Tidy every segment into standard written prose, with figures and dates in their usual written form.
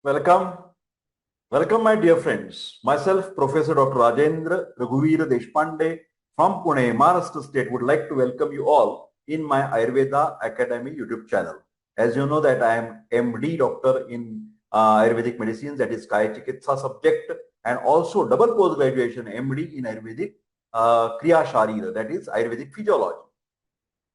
Welcome. Welcome, my dear friends. Myself, Professor Dr. Rajendra Raghuveer Deshpande from Pune, Maharashtra State, would like to welcome you all in my Ayurveda Academy YouTube channel. As you know that I am MD doctor in Ayurvedic medicine, that is Kaya Chikitsa subject, and also double post graduation MD in Ayurvedic Kriya Sharira, that is Ayurvedic physiology.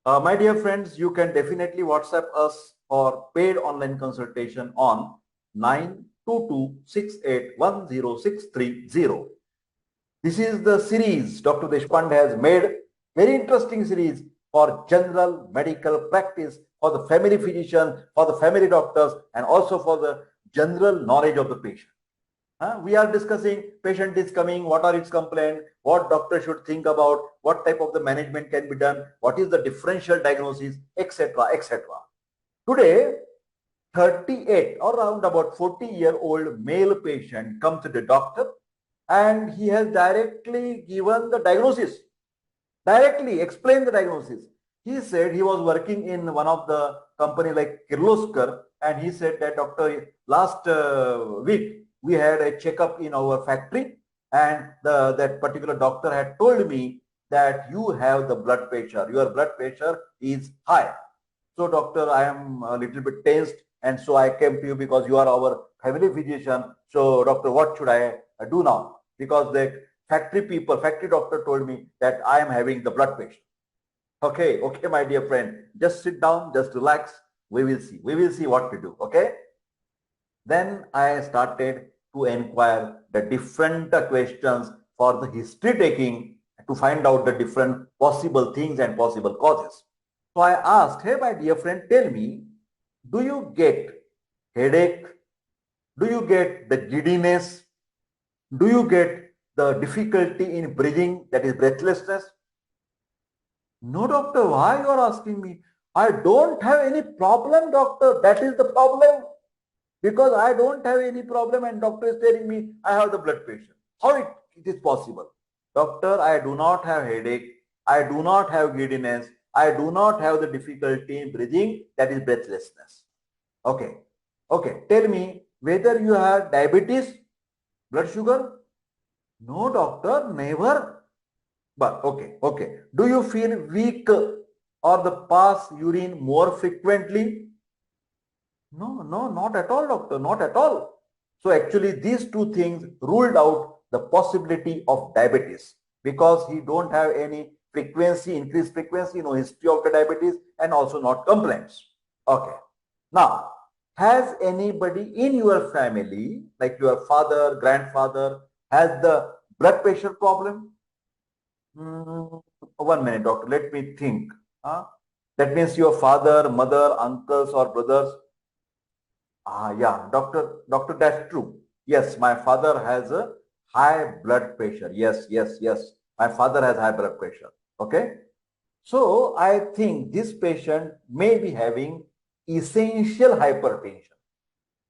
My dear friends, you can definitely WhatsApp us for paid online consultation on 922681060. This is the series Dr. Deshpande has made, very interesting series for general medical practice, for the family physician, for the family doctors, and also for the general knowledge of the patient. We are discussing patient is coming, what are its complaints, what doctor should think about, what type of the management can be done, what is the differential diagnosis, etc., etc. Today, 38 or around about 40-year-old male patient comes to the doctor and he has directly given the diagnosis, directly explained the diagnosis. He said he was working in one of the company like Kirloskar, and he said that doctor, last week we had a checkup in our factory, and that particular doctor had told me that you have the blood pressure, your blood pressure is high. So doctor, I am a little bit tensed, and so I came to you because you are our family physician. So doctor, what should I do now? Because the factory doctor told me that I am having the blood pressure. Okay, my dear friend, just sit down, just relax. We will see what to do. Okay. Then I started to inquire the different questions for the history taking to find out the different possible things and possible causes. So I asked, hey, my dear friend, tell me, do you get headache? Do you get the giddiness? Do you get the difficulty in breathing, that is breathlessness? No, doctor, why you are asking me? I don't have any problem, doctor. That is the problem. Because I don't have any problem and doctor is telling me I have the blood pressure. How it is possible? Doctor, I do not have headache. I do not have giddiness. I do not have the difficulty in breathing, that is breathlessness. Okay. Tell me whether you have diabetes, blood sugar? No, doctor, never. But okay. Do you feel weak or the pass urine more frequently? No, not at all, doctor, not at all. So actually these two things ruled out the possibility of diabetes because he don't have any increased frequency, no history of the diabetes, and also not complaints. Okay. Now, has anybody in your family, like your father, grandfather, has the blood pressure problem? 1 minute, doctor, let me think. That means your father, mother, uncles or brothers. Yeah, doctor, that's true. Yes, my father has a high blood pressure. Yes. My father has high blood pressure. Okay. So I think this patient may be having essential hypertension.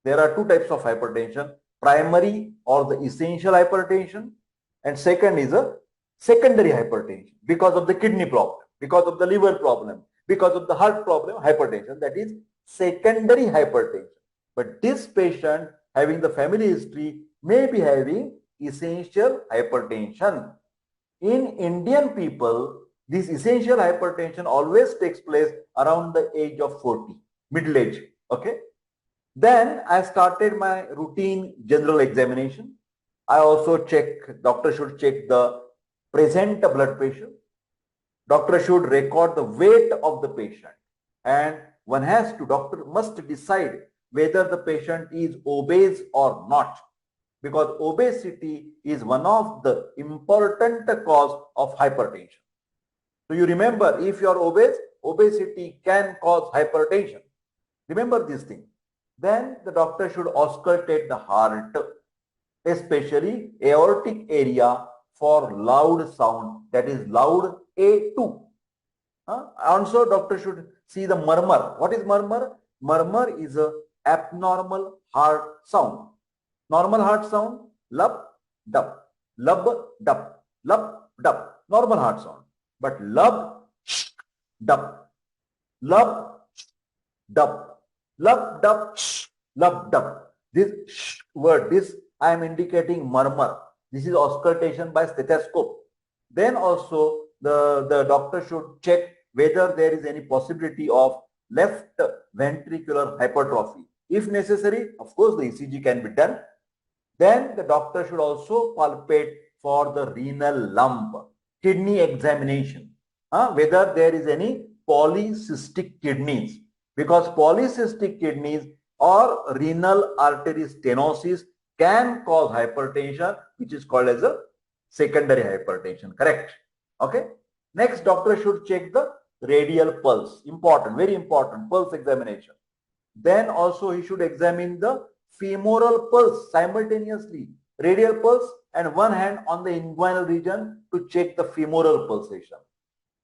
There are two types of hypertension, primary or the essential hypertension, and second is a secondary hypertension because of the kidney problem, because of the liver problem, because of the heart problem, hypertension, that is secondary hypertension. But this patient having the family history may be having essential hypertension. In Indian people, this essential hypertension always takes place around the age of 40, middle age. Okay. Then I started my routine general examination. I also doctor should check the present blood pressure. Doctor should record the weight of the patient. And doctor must decide whether the patient is obese or not. Because obesity is one of the important cause of hypertension. So you remember, if you are obese, obesity can cause hypertension. Remember this thing. Then the doctor should auscultate the heart, especially aortic area for loud sound, that is loud A2. Also, doctor should see the murmur. What is murmur? Murmur is a abnormal heart sound. Normal heart sound, lub, dub, lub, dub, lub, dub. Normal heart sound. But lub, dub, lub, dub, lub, dub, lub, dub. This sh word, this I am indicating murmur. This is auscultation by stethoscope. Then also the doctor should check whether there is any possibility of left ventricular hypertrophy. If necessary, of course, the ECG can be done. Then the doctor should also palpate for the renal lump, kidney examination, whether there is any polycystic kidneys, because polycystic kidneys or renal artery stenosis can cause hypertension, which is called as a secondary hypertension. Correct? Okay. Next, doctor should check the radial pulse. Important, very important, pulse examination. Then also he should examine the femoral pulse simultaneously, radial pulse and one hand on the inguinal region to check the femoral pulsation.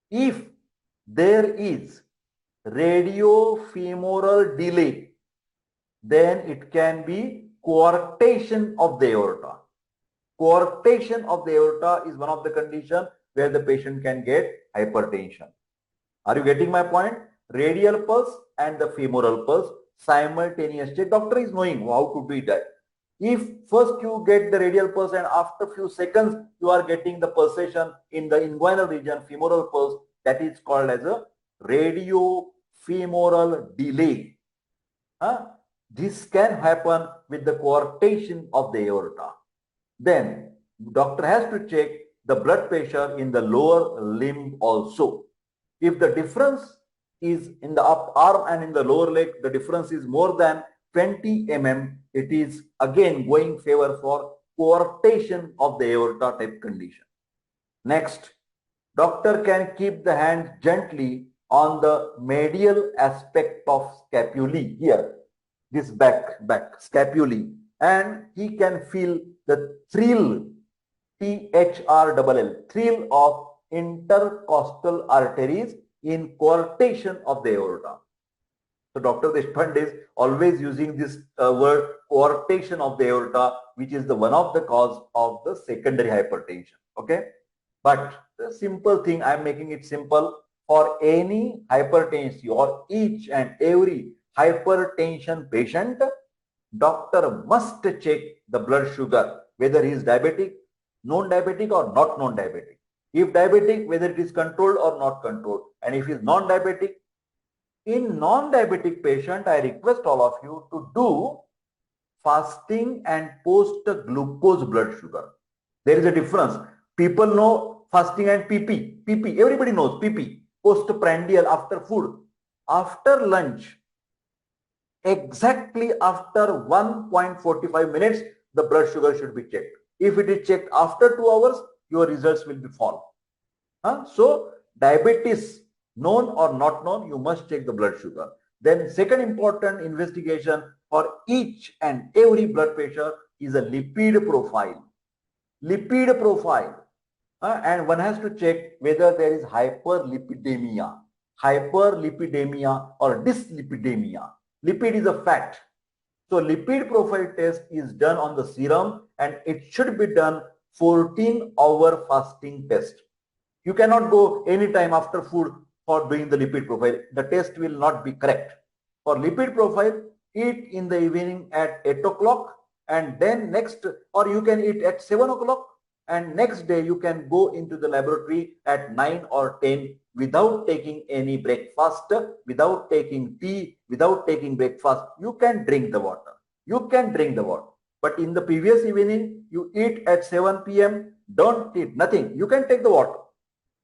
If there is radiofemoral delay, then it can be coarctation of the aorta. Coarctation of the aorta is one of the conditions where the patient can get hypertension. Are you getting my point? Radial pulse and the femoral pulse simultaneously. Doctor is knowing how to do that. If first you get the radial pulse and after few seconds you are getting the pulsation in the inguinal region, femoral pulse, that is called as a radiofemoral delay. This can happen with the coarctation of the aorta. Then doctor has to check the blood pressure in the lower limb also. If the difference is in the up arm and in the lower leg, the difference is more than 20 mm, it is again going favor for coarctation of the aorta type condition. Next, doctor can keep the hand gently on the medial aspect of scapulae here, this back scapulae, and he can feel the thrill, THRLL, thrill of intercostal arteries in coarctation of the aorta. So Dr. Deshpande is always using this word coarctation of the aorta, which is the one of the cause of the secondary hypertension. Okay, but the simple thing, I am making it simple for any hypertension or each and every hypertension patient. Doctor must check the blood sugar, whether he is diabetic, non-diabetic or not non-diabetic. If diabetic, whether it is controlled or not controlled. And if it is non-diabetic, in non-diabetic patient, I request all of you to do fasting and post glucose blood sugar. There is a difference. People know fasting and PP. PP, everybody knows PP, postprandial after food. After lunch, exactly after 1.45 minutes, the blood sugar should be checked. If it is checked after 2 hours, your results will be fall. So diabetes, known or not known, you must check the blood sugar. Then second important investigation for each and every blood pressure is a lipid profile. Lipid profile. And one has to check whether there is hyperlipidemia or dyslipidemia. Lipid is a fat. So lipid profile test is done on the serum and it should be done 14-hour fasting test. You cannot go anytime after food for doing the lipid profile. The test will not be correct. For lipid profile, eat in the evening at 8 o'clock and then next, or you can eat at 7 o'clock and next day you can go into the laboratory at 9 or 10 without taking any breakfast, without taking tea, without taking breakfast. You can drink the water. You can drink the water. But in the previous evening, you eat at 7 p.m., don't eat nothing. You can take the water.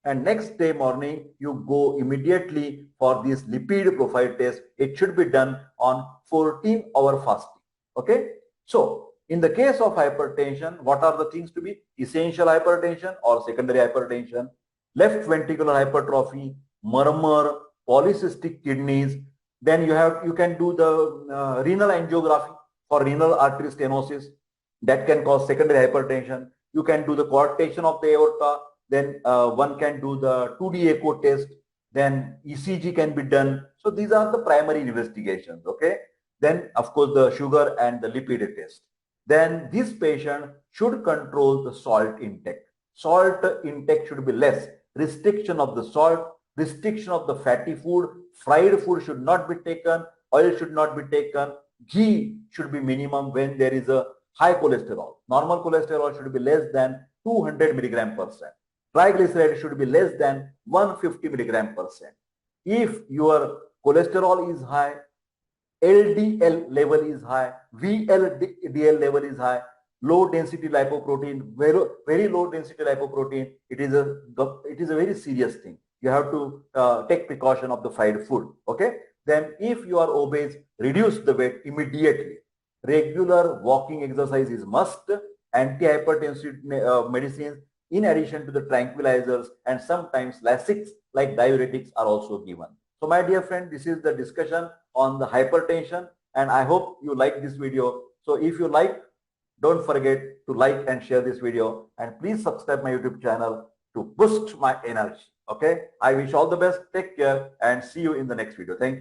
And next day morning, you go immediately for this lipid profile test. It should be done on 14-hour fasting. Okay. So in the case of hypertension, what are the things to be? Essential hypertension or secondary hypertension, left ventricular hypertrophy, murmur, polycystic kidneys. Then you can do the renal angiography for renal artery stenosis that can cause secondary hypertension. You can do the coarctation of the aorta. Then one can do the 2D echo test. Then ECG can be done. So these are the primary investigations. Okay. Then of course the sugar and the lipid test. Then this patient should control the salt intake. Salt intake should be less. Restriction of the salt, restriction of the fatty food, fried food should not be taken, oil should not be taken. ghee should be minimum when there is a high cholesterol. Normal cholesterol should be less than 200 milligram percent. Triglyceride should be less than 150 milligram percent. If your cholesterol is high, LDL level is high, VLDL level is high, low density lipoprotein, very low density lipoprotein, it is a very serious thing. You have to take precaution of the fried food. Okay. Then if you are obese, reduce the weight immediately. Regular walking exercise is must. Antihypertensive medicines in addition to the tranquilizers and sometimes Lasix like diuretics are also given. So my dear friend, this is the discussion on the hypertension, and I hope you like this video. So if you like, don't forget to like and share this video, and please subscribe my YouTube channel to boost my energy. Okay. I wish all the best. Take care and see you in the next video. Thank you.